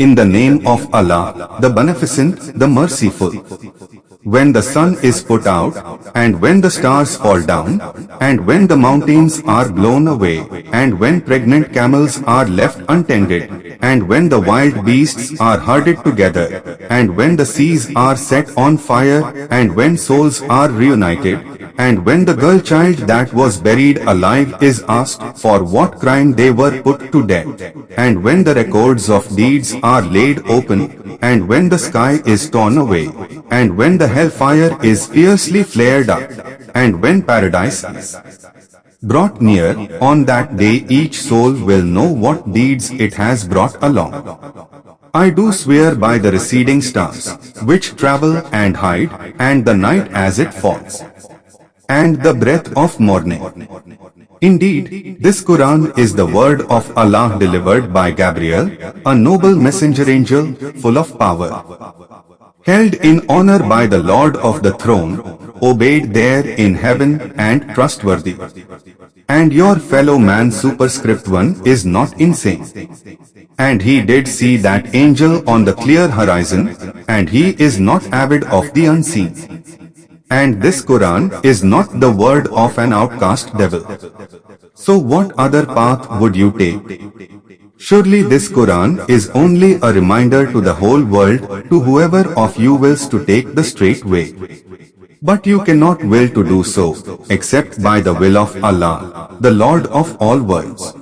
In the name of Allah, the Beneficent, the Merciful. When the sun is put out, and when the stars fall down, and when the mountains are blown away, and when pregnant camels are left untended, and when the wild beasts are herded together, and when the seas are set on fire, and when souls are reunited, and when the girl child that was buried alive is asked for what crime they were put to death, and when the records of deeds are laid open, and when the sky is torn away, and when the hellfire is fiercely flared up, and when paradise is brought near, on that day each soul will know what deeds it has brought along. I do swear by the receding stars, which travel and hide, and the night as it falls, and the breath of morning. Indeed, this Quran is the word of Allah delivered by Gabriel, a noble messenger angel, full of power, held in honor by the Lord of the throne, obeyed there in heaven and trustworthy. And your fellow man superscript 1 is not insane. And he did see that angel on the clear horizon, and he is not avid of the unseen. And this Quran is not the word of an outcast devil. So what other path would you take? Surely this Quran is only a reminder to the whole world, to whoever of you wills to take the straight way. But you cannot will to do so, except by the will of Allah, the Lord of all worlds.